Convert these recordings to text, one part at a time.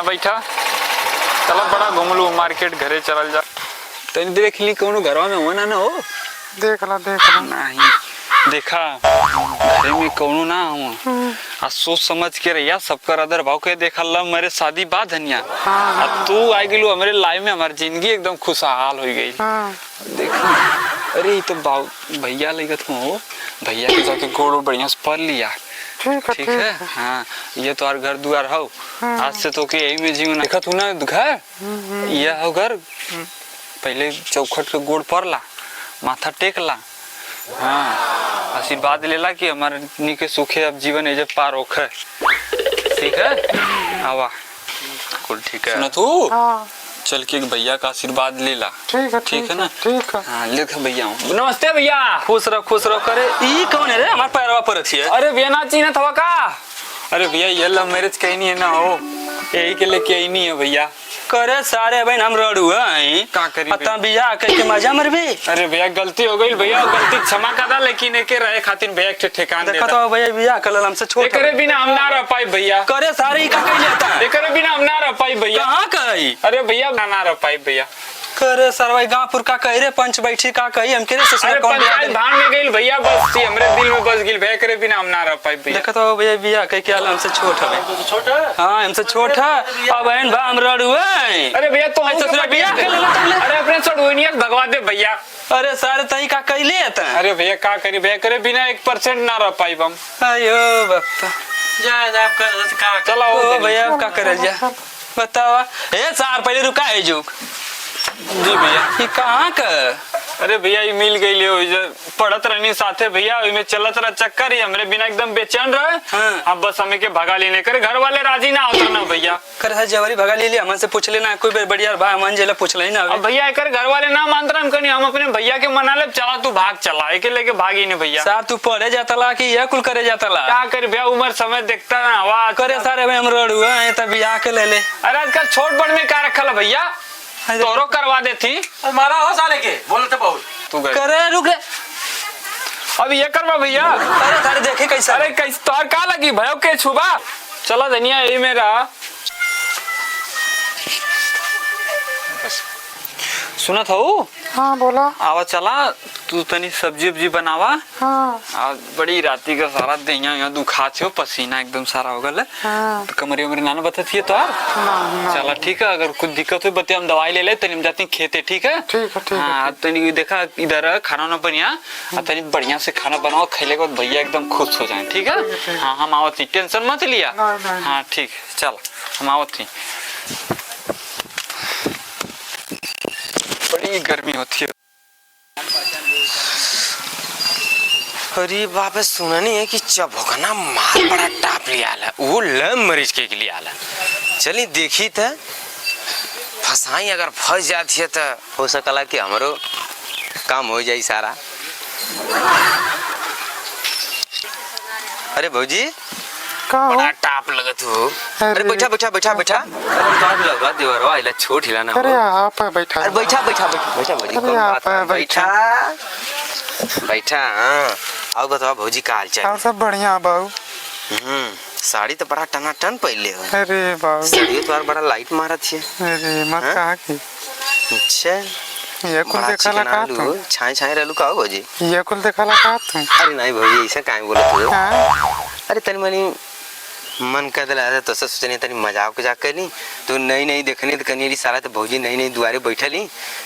यहाँ बैठा चलो बड़ा घूम लू मार्केट घरे चल जा। तेन देख ली कौन घरवा में होना ना हो। देख ला नहीं देखा घरे में कौन ना हूँ आ सोच समझ के रहिया सबकर अदर भाव के देखा ला मेरे शादी बाद धनिया अब तू आ गेलू हमारे लाइफ में हमारी जिंदगी एकदम खुशहाल हो गई। देखा अरे तो बाव भैया लेगत हूँ भैया के जाके गोड़ बढ़िया से पढ़ लिया। ठीक है हाँ ये तो घर दुआर हो आज से तो के यही में जीवन देखा तू ना घर यह हो घर पहले चौखट के गोड़ पर ला माथा टेक ला हाँ आशीर्वाद लेला कि हमारे निके सुखे अब जीवन है जब पार होखे। ठीक है आवा कुल ठीक है सुना तू चल के भैया का आशीर्वाद ले ला। ठीक है ना ठीक है हाँ लिख भैया नमस्ते भैया खुश रहो करे ई कौन है रे हमार पैरवा पर थी। अरे भैया ना चीना थवा का अरे भैया ये लव मैरिज कहीं नहीं है ना हो यही के लेके ही नहीं है भैया करे सारे बहन हम रड़ू है का करी पता बिया के मजा मरबे। अरे भैया गलती हो गई भैया गलती क्षमा करा लेकिन एके रहे खातिर भैया के ठिकान देखा तो भैया बिया कल हमसे छोड़ करे बिना हम ना रह पाई भैया करे सारे का कह जाता करे बिना हम ना रह पाई भैया कहां कही अरे भैया ना रह पाई भैया करे सरवाई गांवपुर का कह रे पंच बैठी का कही हम करे ससुर कौन भान में गइल भैया बस थी हमरे दिल में बस गिल भैया करे बिना हम ना रह पाई भैया। देखा तो भैया बिया कह के हमसे छोट है छोटा हां हमसे छोट है अब बहन बा हम रड़ू है। अरे भैया तो ससुर बिया कर ले अरे अपने सड़ुनिया भगवा दे भैया। अरे सारे तई का कहले आता अरे भैया का करी भैया करे बिना 1% ना रह पाई हम। अयो बापा जा का चलो भैया का करे जा बतावा ए सार पहले रुका है जो जी भैया ये कहाँ का अरे भैया ये मिल गई ले पढ़त रहनी साथे भैया में चलत रहा चक्कर ही हमरे बिना एकदम बेचैन रहे। अब बस हमें के भगा लेने करे घर वाले राजी ना होता ना भैया कर जवारी भगा ले लिया हमसे पूछ लेना कोई बढ़िया भाई मन जेला पूछ ले ना अब भैया कर घर वाले ना मानते हम कहीं हम अपने भैया के मना ले चला तू भाग चला एक लेके भागी नहीं भैया साहब तू पढ़े जाता ला कि यह कुल करे जाता ला क्या कर भैया उम्र समय देखता ना हवा करे सारे भाई हम रोड हुआ तब बियाह के ले ले। अरे आजकल छोट बड़ में क्या रखा भैया तोरो करवा देती मारा हो साले के बोलते बहुत तू करे रुक रे अब ये करवा भैया। अरे तारे देखे कैसा अरे कैसे तोर का लगी भयो के छुबा चला धनिया यही मेरा सुना था वो हाँ बोला आवा चला तू तनी सब्जी उब्जी बनावा। हाँ बड़ी राती का सारा देहिया यहाँ दुखा छे पसीना एकदम सारा हो गल तो कमरे उमरे नाना बताती है तो चला ठीक है अगर कुछ दिक्कत हो बते हम दवाई ले ले तनी हम जाते खेते। ठीक है हाँ तनी देखा इधर खाना ना बनिया तनी बढ़िया से खाना बनाओ खेले के बाद भैया एकदम खुश हो जाए। ठीक है हाँ हम आवत थी टेंशन मत लिया। हाँ ठीक चल हम आवत थी बड़ी गर्मी होती है। अरे बाप सुना नहीं है कि चबकना मार बड़ा टाप लिया है वो लव मरीज के लिए आला चली देखी था फसाई अगर फंस जाती है तो हो सकला कि हमारो काम हो जाए सारा। अरे भौजी बड़ा टाप लगत हो। अरे बैठा बैठा बैठा बैठा अरे लगा देवरवा इला छोट हिलाना। अरे आप बैठा अरे बैठा बैठा बैठा बैठा बैठा बैठा हाँ आओ बताओ भौजी का हाल चाल सब बढ़िया बाबू। साड़ी तो बड़ा टना टन पहले हो। अरे बाबू साड़ी तो बड़ा लाइट मारा थी। अरे मत कहा की अच्छा ये कुल देखा ला का तू छाई छाई रहलू का भौजी ये कुल देखा ला का तू। अरे नहीं भौजी ऐसा काहे बोलत हो। अरे तनी मनी मन कर दिला तो सोचने तनी मजाक मजाक करनी तो नई नई देखनी तो कनी सारा तो भौजी नई नई दुआरे बैठली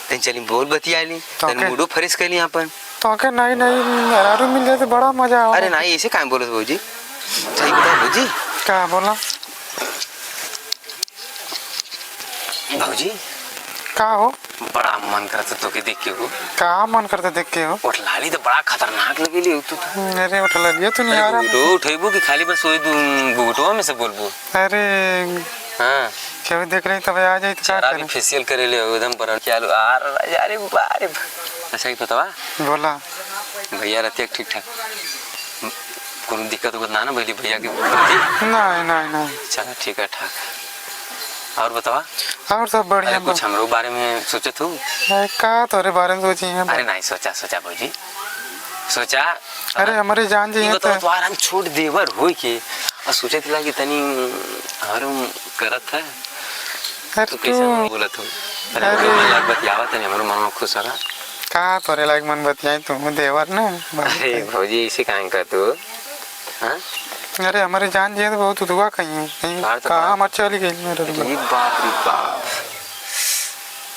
तनी चली बोल बतियाली तनी मूडो फ्रेश करली अपन तो के नई नई मेहरारू मिल जाए तो बड़ा मजा आवे। अरे नहीं ऐसे काहे बोलत भौजी सही बता भौजी क्या बोला भौजी का हो बड़ा मन करता तो के देख के हो का मन करता देख के हो और लाली तो बड़ा खतरनाक लगेली तू तो। अरे उठ लगियो तू नहीं आ रहा तो उठेबू कि खाली बस वही बुगटवा में से बोलबू। अरे हां क्यों देख रही तब आ जाए तो क्या करें फेशियल करे ले एकदम पर क्या लो अरे बारे ऐसा ही पता बोला भैया रहते ठीक ठाक कोनो दिक्कत हो ना भैली भैया के नहीं नहीं नहीं चलो ठीक है ठाक और बतावा और सब बढ़िया कुछ हमरो बारे में सोचे तू का तोरे बारे में सोची है। अरे नहीं सोचा भौजी सोचा अरे हमारे जान जी है तो आराम छोड़ देवर होई के और सोचे थी कि तनी हरम करत है अरे तू कैसे तू बोलत हो? अरे। अरे लाग बतियावत है हमारे मन में खुश रहा। का तोरे लायक मन बतियाई तू देवर ना अरे भौजी ऐसे काहे कर तू? हाँ अरे हमारे जान जी तो बहुत दुआ कहीं बाहर तो कहाँ मत चली गई मेरे अरे बाप रे बाप,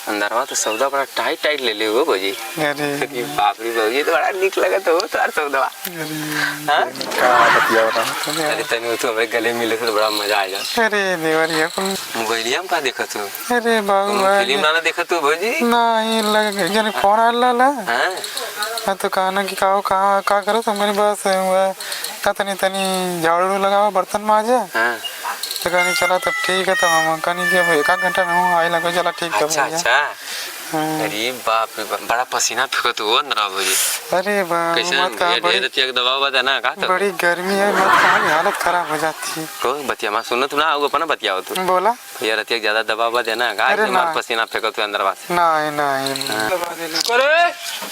अंदरवा तो सौदा बड़ा टाइट टाइट ले ले हो भौजी। अरे अरे बाप रे भौजी तो बड़ा निक लगत हो तार सौदा। हाँ का बतिया रहा अरे तने तो हमें गले मिले तो बड़ा मजा आएगा। अरे देवर ये कौन मोबाइलिया में का देखत हो? अरे बाबू फिल्म ना देखत हो भौजी? नहीं लग जने फोन आला ला हाँ मैं तो कहना कि का का करो तो मेरे बस हुआ का तनी तनी झाड़ू लगावा बर्तन माजा हाँ तो कहनी चला तो ठीक है तो हम कहनी कि अब एक आध घंटा में हूँ आई लगे चला ठीक है अच्छा भैया। अच्छा। हाँ। अरे बाप रे बाप, बड़ा पसीना फेंकत हो अंदर भौजी। अरे कैसे मत कहा बड़ी रतिया दवा बता ना का तो बड़ी गर्मी है मत कहा की हालत खराब हो जाती है। को बतिया मा सुनत ना आउ अपना बतियाओ तू बोला ये रतिया ज्यादा दवा बता ना का अरे मार ना। पसीना फेंकत हो अंदर वास। नहीं नहीं करे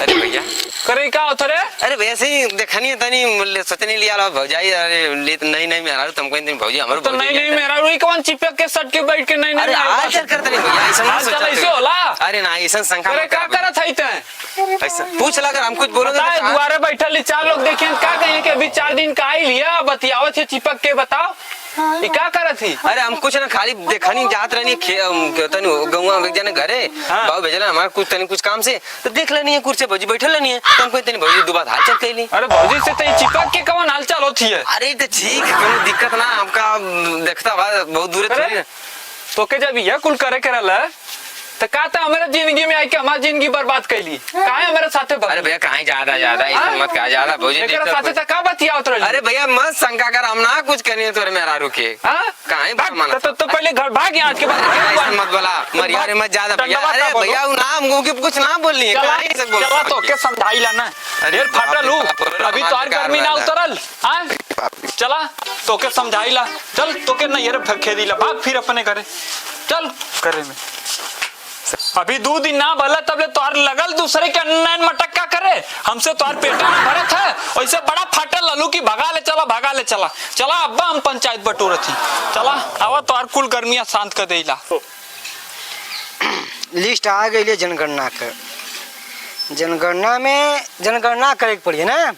अरे भैया करे का होता रे? अरे वैसे ही देखनी है तनी सोचने लिया ला भौजाई। अरे ले नहीं नहीं मेरा तुमको दिन भौजी हमारे तो नहीं नहीं मेरा रुई कौन चिपक के सट के बैठ के नहीं अरे नहीं आज चल करते नहीं भैया ऐसा आज चल ऐसे होला। अरे ना ऐसा शंका करे मत का कर करत है ते? ऐसा पूछ लगा हम कुछ बोलोगे बताए तो कहाँ? दुआरे बैठल चार लोग देखे का कहे कि अभी 4 दिन का आई लिया बतियावत है चिपक के बताओ ये का करत थी? अरे हम कुछ ना खाली देखनी जात रहनी तनी गौवा में जने घरे हाँ। बाबू भेजला हमारा कुछ तनी कुछ काम से तो देख लेनी है कुर्सी भौजी बैठल रहनी है तो हमको तनी भौजी दुबारा हाल चल कैली। अरे भौजी से तो चिपक के कौन हालचाल होती है? अरे तो ठीक है कोनो दिक्कत ना हमका देखता बा बहुत दूर अरे, थोड़ी ना। तो के जब यह कुल करे करल तो का था हमारे जिंदगी में आई के हमारी जिंदगी बर्बाद कैली काहे हमारे साथे अरे भैया कहाँ ज्यादा ज्यादा ऐसा हाँ? मत कहा ज्यादा भौजी एकरा दिक्कत साथे कुछ- तो का बतियावत रही? अरे भैया मत शंका कर हम ना कुछ करनी है तोरे मेरा रुके हाँ? कहाँ भाग, तो पहले घर भाग यहाँ के बाद ऐसा मत बोला मरिया मत ज्यादा भैया। टंडवा का अरे बोलो। भैया वो नाम को कुछ ना बोलनी है चला काहे ऐसे बोल चला तो के समझाई ला ना अरे ढेर फाटल हूँ बाप रे, अभी बाप तो और रे, गर्मी ना कार उतरल हाँ चला तो के समझाई ला चल तो के ना ये खेदी ला भाग फिर अपने घरे चल करे में अभी 2 दिन ना भला तबले तोर लगल दूसरे के अन्नैन मटक का करे हमसे तोर पेटे ना भरत है वैसे बड़ा फाटल ललू की भगा ले चला चला अब्बा हम पंचायत बटोरत थी चला आवा तोर कुल गर्मियां शांत कर देला। लिस्ट आ गई है जनगणना का। जनगणना करे के पड़ी है ना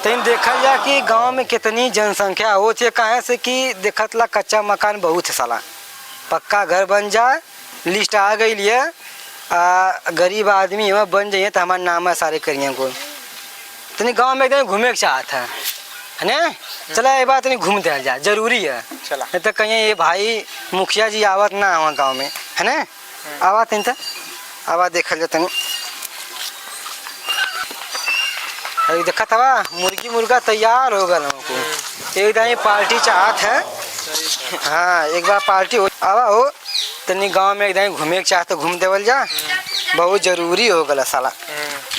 तो देखल जा कि गांव में कितनी जनसंख्या होती है कहाँ से कि देखत ला कच्चा मकान बहुत है साला पक्का घर बन जाए लिस्ट आ गई है गरीब आदमी है बन जाइए तो हमारा नाम है सारे करिए को तनी गांव में एकदम घूमे के चाहत है ना चला ये बात नहीं घूम दिया जाए जरूरी है चला नहीं तो कहीं ये भाई मुखिया जी आवत ना आवा गाँव में है ना आवात नहीं आवाज देखल जाता नहीं अरे देखा था मुर्गी मुर्गा तैयार हो गया हमको एक दाई पार्टी चाहत है हाँ एक बार पार्टी हो आवा हो तनी गांव में एक दाई घूमे के चाहते घूम देवल जा बहुत जरूरी हो गया साला।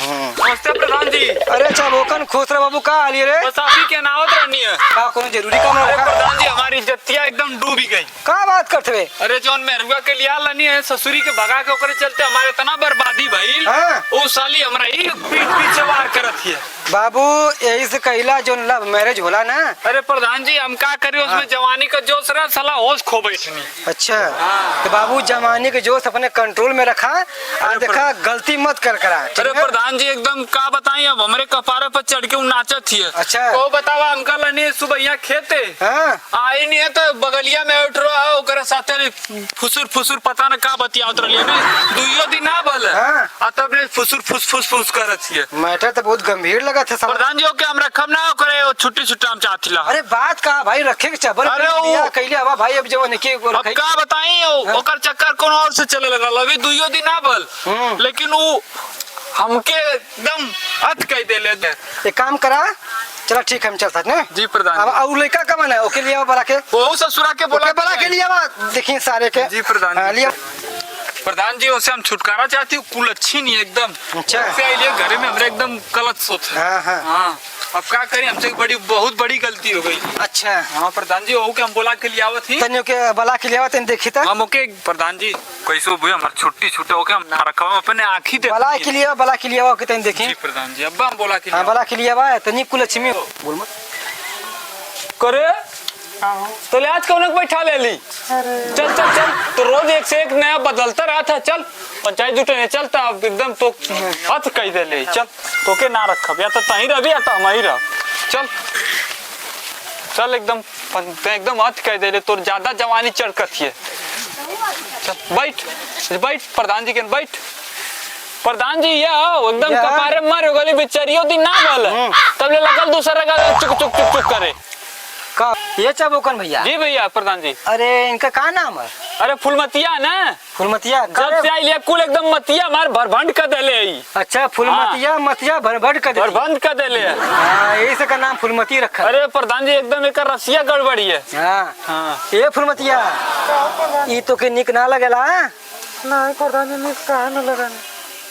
नमस्ते प्रधान जी। अरे अच्छा बोकन खुश रह बाबू का आलिए रे बस आप ही के नावत रहनी है। का कोनो जरूरी काम अरे रखा प्रधान जी हमारी इज्जतिया एकदम डूबी गई। का बात करते वे अरे जौन मेहरुआ के लिया लनी है ससुरी के भगा के ओकरे चलते हमारे इतना बर्बादी भइल हाँ। वो साली हमरा ही पीठ पीछे वार करत है। बाबू यही से कहला जो लव मैरिज होला ना। अरे प्रधान जी हम का करी उसमें जवानी का जोश रहा साला होश खो बैठनी। अच्छा तो बाबू जमाने के जोश अपने कंट्रोल में रखा और देखा गलती मत कर करा। अरे प्रधान जी एकदम का बताई अब हमारे कपारे पर चढ़ के नाचत थी। अच्छा। तो बतावा हमका लनी सुबह यहाँ खेते हाँ आई नहीं है तो बगलिया में उठ रहा है ओकरे साथे फुसुर फुसुर पता न का बतियावत रही ने दुइयो दिन ना भल हाँ। आ तब ने फुसुर फुस फुस फुस करत है। मैटर तो बहुत गंभीर लगा था साला। प्रधान जी ओके हम रखम ना ओकरे छुट्टी छुट्टा हम चाहतिला। अरे बात कहा भाई रखे के चबर अरे वो- कहले हवा भाई अब जब निके अब का बताई ओकर चक्कर कौन और से चले लगा अभी दुइयो दिन ना भल लेकिन वो हमके एकदम अत कह दे ले। एक काम करा चला ठीक है हम चल सकते हैं। जी प्रधान अब जी। और लड़का का मन है ओके लिए बला के वो ससुरा के बोला बला के लिए देखिए सारे के जी प्रधान जी। हाँ, लिया प्रधान जी उसे हम छुटकारा चाहती हूँ कुल अच्छी नहीं एकदम अच्छा। ऐसे आइए घरे में हमरे एकदम गलत सोच है। हाँ हाँ हाँ अब क्या करें हमसे बहुत बड़ी गलती हो गई। अच्छा हाँ प्रधान जी वो के हम बोला के लिए आवत ही तनियो के बला के लिए तन देखी था हम ओके प्रधान जी कैसे हुए हमारे छुट्टी छुट्टे ओके हम ना रखा हम अपने आँखी दे बला के लिए के तन देखी जी प्रधान जी अब हम बोला के हाँ लिए बला के लिए तनी कुल लक्ष्मी बोल मत करे तो ले आज कौन बैठा ले ली। चल चल चल, तो रोज एक से एक नया बदलता रहा था। चल पंचायत जुटे नहीं चलता अब एकदम तो हथ कह दे ले। चल तो के ना रखब, या तो तही रह या तो हम ही रह। चल चल एकदम हथ कह दे ले, तोर ज्यादा जवानी चढ़कत है। चल बैठ बैठ प्रधान जी के बैठ। प्रधान जी ये एकदम कपारे मर हो गली बेचारियों दिन ना बोल, तब ले लगल दूसरा का चुक चुक चुक चुक करे। का ये चाबुकन भैया? जी भैया प्रधान जी। अरे इनका का नाम है? अरे फुलमतिया ना, फुलमतिया। जब से आई लिया कुल एकदम मतिया मार भरभंड कर देले आई। अच्छा फुलमतिया मतिया भरभट कर दे। भरभंड कर देले। हाँ यही से का नाम फुलमती रखा। अरे प्रधान जी एकदम एक रसिया गड़बड़ी है। हाँ हाँ ये फुलमतिया ई तो के निक ना लगेला। नहीं प्रधान जी निक काहे न लगन।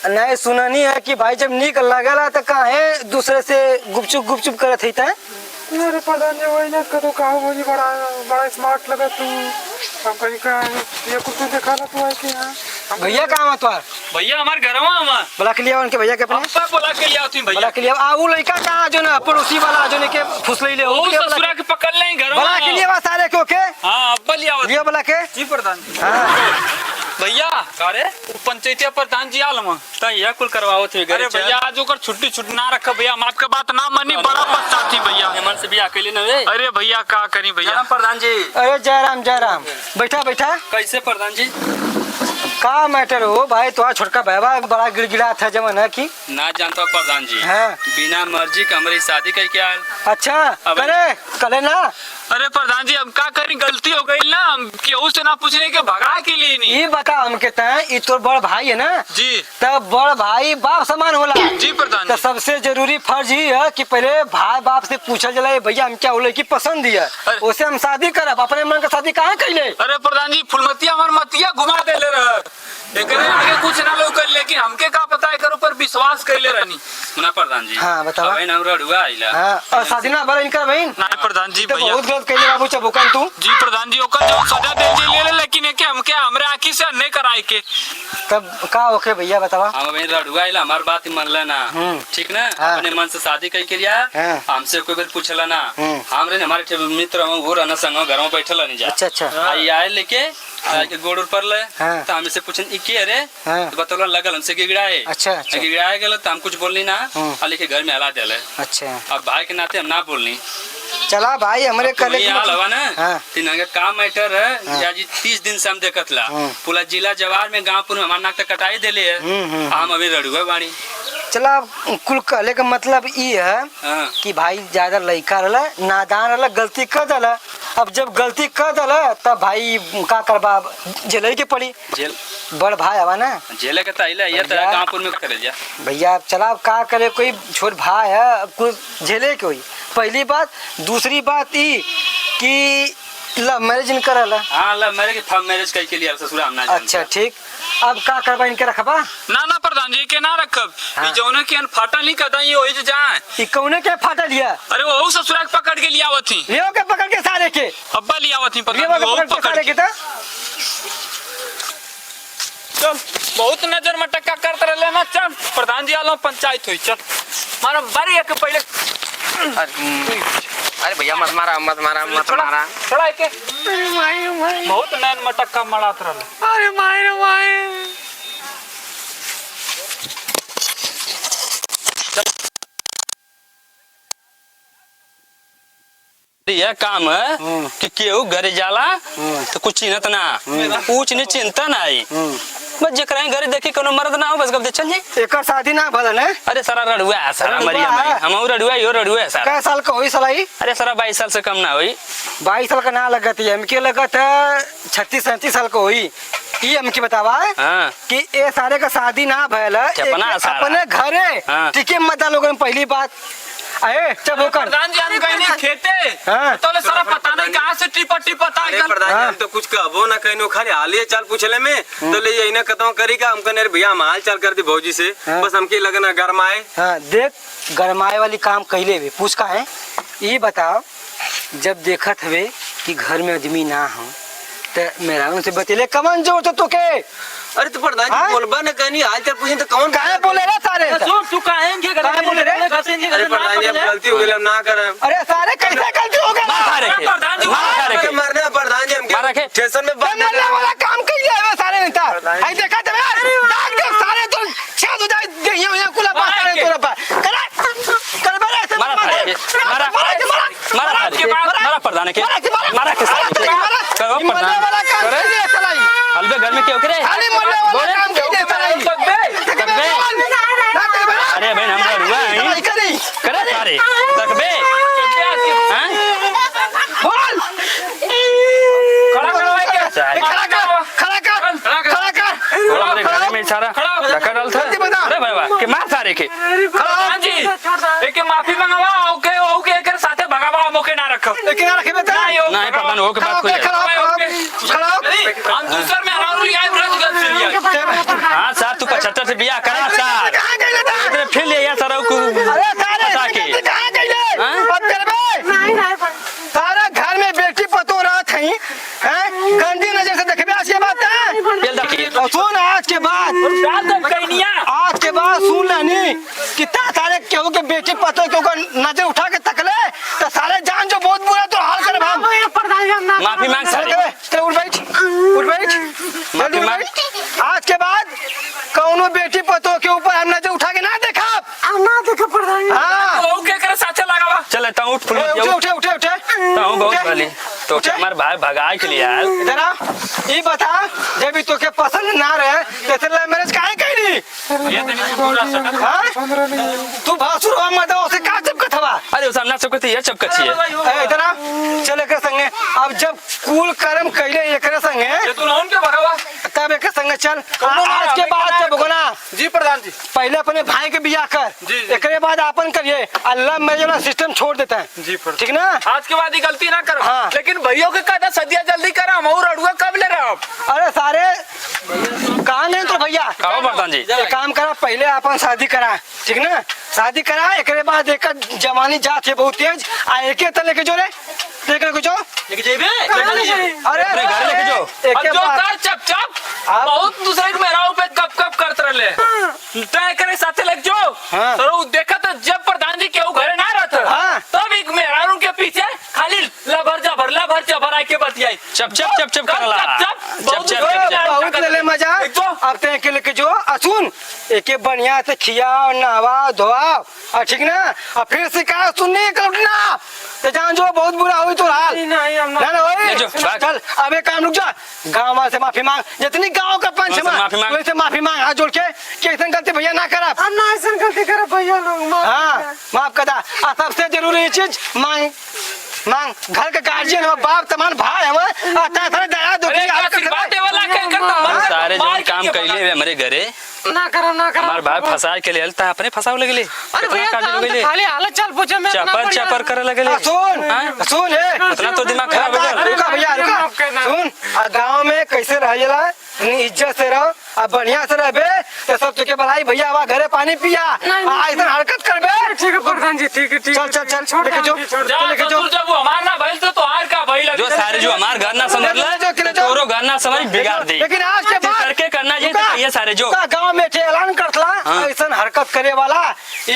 नहीं सुननी है कि भाई जब निक लगेला तो काहे दूसरे से गुपचुप करत है। अरे प्रधान जी वही ना करो कहा मुझे बड़ा बड़ा स्मार्ट लगा तू। हम कहीं का ये कुछ देखा ना तू है कि हाँ भैया काम है तुम्हार? भैया हमारे घर में बोला के लिया उनके भैया के अपने अब्बा बोला के लिया तुम बोला भैया के लिया। आ वो लड़का कहाँ जो ना पड़ोसी वाला जो ने के फुसले ले वो ससुरा के पकड़ ले घर बोला के लिए बस सारे क्यों के हाँ अब्बा लिया बोला के। जी प्रधान जी। हाँ भैया अरे पंचायतिया प्रधान जी आलम यह कुल करवाओ थे। अरे भैया आज ओकर छुट्टी ना रखा भैया, हम आपका बात ना मानी बड़ा पछताती भैया। मन से भी अकेले न वे। अरे भैया का करी भैया। प्रधान जी। अरे जयराम जयराम बैठा बैठा। कैसे प्रधान जी? का मैटर हो भाई तुम्हारा छोटका बहबा बड़ा गिड़गिड़ा था जमन है कि ना जानता प्रधान जी। हाँ। बिना मर्जी का हमारी शादी कर क्या। अच्छा करे करे ना। अरे प्रधान जी हम का करी, गलती हो गई ना, केहू से ना पूछने के भगा के लिए नहीं। ये बता हमके तय ये तोर बड़ भाई है ना जी, तब बड़ भाई बाप समान होला। जी प्रधान तो जी। सबसे जरूरी फर्ज ही है कि पहले भाई बाप से पूछल जला भैया हम क्या बोले की पसंद है उसे हम शादी करब। अपने मन का शादी कहाँ कैले? अरे प्रधान जी फुलमतिया हमार मतिया घुमा देले रह, एकरे आगे कुछ ना लोग कर, लेकिन हमके का पता है कर ऊपर विश्वास कैले रहनी। सुना प्रधान जी। हाँ बताओ। अबे नवरा हुआ आइला। हाँ और शादी ना भरा इनका बहन। ना प्रधान जी तो भैया बहुत गलत कैले बाबू चबुकन तू। जी प्रधान जी ओकर जो सजा दे जे ले ले, लेकिन एके हमके हमरे आंखी से नहीं कराए के। तब का ओके भैया बतावा। हम बहन रडुआ आइला, हमार बात ही मान लेना ठीक ना। हाँ। अपने मन से शादी कई के लिया हाँ। हमसे कोई बार पूछला ना। हमरे हमारे मित्र वो रहना संग घर में बैठल नहीं जा। अच्छा अच्छा। आई आए लेके के गोड़ पर ले। हाँ। तो हमसे पूछन ई के रे। हाँ। तो बतौला लगल हमसे गिड़ाए। अच्छा अच्छा गिड़ाए गेल तो हम कुछ बोलनी ना। आ लेके घर में हला देले। अच्छा। अब भाई के नाते हम ना बोलनी। चला भाई हमारे कल हवा ना हाँ। तीन का मैटर है या जी 30 दिन से हम देखत ला पूरा जिला जवार में गांव में हमार नाक तक कटाई देले है। हम अभी रडुआ बाड़ी। चला कुल कहले का मतलब ये है हाँ। कि भाई ज्यादा लड़का रहला नादान रहला गलती कर दला। अब जब गलती कर दला तब भाई का करबा जेल के पड़ी। जेल बड़ भाई आवा ना जेल के ताइला ये तो गांवपुर में करे जा भैया। चला का करे कोई छोट भाई है अब कुछ झेले के हुई पहली बात। दूसरी बात ये कि लव मैरिज नहीं करला। हां लव मैरिज फर्म मैरिज कई के लिए ससुरा हम ना जानते। अच्छा ठीक। अब का करबा इनके रखबा ना ना प्रधान जी के ना रखब। हाँ। ई जौना के फाटा नहीं कदा ये होई जाए। ई कौने के फाटा लिया? अरे वो ससुरा के पकड़ के लिया आवथी। लियो के पकड़ के सारे के अब्बा लिया आवथी लियो प्रधान के जी वो पकड़ के सारे के चल बहुत नजर मटक्का करते रहे ना। चल प्रधान जी आलो पंचायत हुई। चल मारा बारी एक पहले। अरे भैया मत मारा मत मारा मत मारा। थोड़ा के बहुत नैन मटक्का मड़ात रहे। अरे मायरे माये यह काम है कि केहू घरे जाला तो कुछ चिन्हत ना पूछ नहीं चिंता ना आई बस जकरा घरे देखी कोनो मर्द ना हो बस गप दे चल जाई। एकर शादी ना भला ने। अरे सारा रडुआ है सारा रडुआ मरिया है? हम रडुआ यो रडुआ है सारा। कै साल का होई सलाई? अरे सारा 22 साल से कम ना होई। 22 साल का ना लगत है हमके लगत है 36-37 साल का होई। ये हमके बतावा हाँ। कि ए सारे का शादी ना भला अपने घरे हाँ। टिके मत लोगन पहली बात अरे चल होकर प्रधान जी हम कहीं खेते हाँ। तो ले सारा पता नहीं कहां से टिपा टिपा ताई कर। प्रधान जी हम तो कुछ कहबो ना कहनो खाली हालिए चाल पूछले में तो ले यही ना कतो करी का हम कने भैया हम हाल चाल कर दी भौजी से बस हमके लगना गरमाए। हाँ देख गरमाए वाली काम कहले भी पूछ का है ये बताओ। जब देखत हवे कि घर में आदमी ना हो तो मेरा उनसे बतेले कमन जो तो के। अरे तो प्रधान जी बोलबा ना कहनी हाल चाल पूछे तो कौन काहे बोले रे सारे तू काहे के काहे बोले रे? घर से अरे प्रधान जी अब गलती हो गई, हम ना करें। अरे सारे कैसे गलती हो गया मरना प्रधान जी हमके स्टेशन में बंद मरने वाला काम कर लिया है सारे नेता। आई देखा तबे डाक दे सारे तो छेद हो जाए देहिया में कुला पास करे तोरा पर करे कर बे ऐसे मारा प्रधान के मारा के करो प्रधान करे हलवे घर में क्यों करे खाली मरने वाला काम कर दे सारे अरे भाई हम रुआ है करे सारे तकबे हैं बोल खड़ा करवाए क्या खड़ा कर हमारे घर में सारा धक्का डाल था अरे भाई के मार सारे के प्रधान जी एक माफी मंगवा ओके एकर साथे भगावा मोके ना रखो लेकिन रखे बेटा नहीं प्रधान हो के बात कोई खड़ा हम दूसर में हरारू लिया ब्रज गल से लिया हां साहब तू 75 से बियाह करा साहब कहां गइले इतने फिर ले या सारा को अरे सारे कहां गइले अब करबे नहीं सारा घर में बेटी पतो रात है हैं गंदी नजर से देखबे आज ये बात है बेल देखिए और सुन आज के बाद सुन लेनी कितना सारे केहू के बेटी पतो केहू का नजर उठा के तकले तो सारे जान जो बहुत बुरा तो हाल कर हम माफी मांग सारे चल उठ बैठ जल्दी मांग। आज के बाद कौनो बेटी पतो के ऊपर हम नजर उठा के ना देखा हाँ ओके एकर साथे लगावा चल ता उठ फुल उठे ताऊ बहुत वाली तो के हमार भाई भगाए के लिए यार इधर आ ये बता जब भी तोके पसंद ना रहे तो तेरे लिए मैरिज काहे कइली ये तो नहीं पूरा सकत हाँ तू भासुर हो मत उसे का चपकत हवा अरे उस सामने सब कहते ये चपकची है ए इधर आ चल एक संगे अब जब कुल कर्म कइले एकरे संगे ये तू नौन के भगावा तब एक संगे चल आज के बाद जब होना जी प्रधान जी पहले अपने भाई के बियाह कर एकरे बाद अपन करिए अल्लाह मेरे वाला सिस्टम छोड़ देता है जी प्रधान ठीक ना आज के बाद ही गलती ना करो हाँ। लेकिन भैयों के कहता सदिया जल्दी करा हम और अड़ुआ कब ले रहा अरे सारे कहाँ गए तो भैया कहो प्रधान जी एक काम करा पहले अपन शादी करा ठीक ना शादी करा एकरे बाद एक जवानी जात है बहुत तेज आ एके तले के जो रे लेके को जो लेके जेबे अरे अपने घर लेके जो एके जो बात कर चप चप आप- बहुत दूसरे के मेरा पे कप कप करत रहले तय करे साथे लग जो हाँ। सरो देखा तो जब प्रधान जी के घरे ना रहत हाँ। तब एक मेहरारू के पीछे खाली लभर जबर आके बतियाई चप करला बहुत ले ले मजा अब ते के लेके जो असुन एके बढ़िया से खियाओ नहवा धोआओ और ठीक ना और फिर शिकायत सुनने का ना ते जान जो बहुत बुरा हुई तो हाल ना ओए ले जो, भाग। चल अब एक काम रुक जा गांव वाले से माफी मांग जितनी गांव का पंच वहाँ से माफी मांग। वैसे माफी मांग हाथ जोड़ के कि ऐसा गलती भैया ना करा गलती करो भैया लोग हाँ माफ कर दा और सबसे जरूरी चीज मांग घर का गार्जियन हो बाप तमान भाई हम आता सारे दया दो अरे आशीर्वाद वाला के करता सारे जो काम कैले हुए हमारे घरे ना करो हमार भाई फसाए के लिए हलता अपने फसाव लगले अरे भैया काम तो खाली हालत चल पूछे मैं चपर करे लगले सुन उतना तो दिमाग खराब हो गया रुका भैया रुका सुन गांव में कैसे रहिला इज्जत से रहो अब बढ़िया से रहबे तो सब तुके भलाई भैया आवा घरे पानी पिया ऐसा हरकत करबे ठीक है प्रधान जी ठीक है चल लेके जो लेके जो जब वो हमार ना भइल तो आर का भइल जो सारे जो हमार घर ना समझ ले तोरो घर ना समझ बिगाड़ दी लेकिन आज के बाद करके करना ये तो ये सारे जो गांव में थे ऐलान करतला हाँ। ऐसा हरकत करे वाला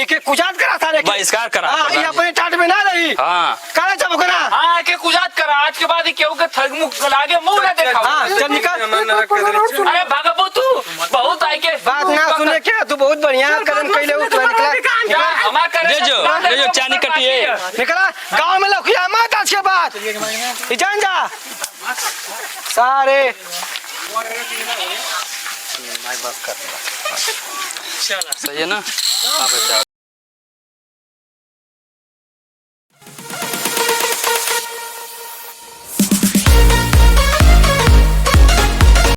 एक एक कुजात करा सारे के बहिष्कार करा हां ये अपने टाट में ना रही हां करे जब करा हां के कुजात करा आज के बाद केहू के थग मुख लागे मुंह ना देखा हां चल निकल अरे भागबो तू बहुत आई के बात ना सुने के तू बहुत बढ़िया कदम कैले निकला हमार करे ले जो चानी कटिए निकला गांव में लखिया मत आज के बाद जान जा सारे सही है ना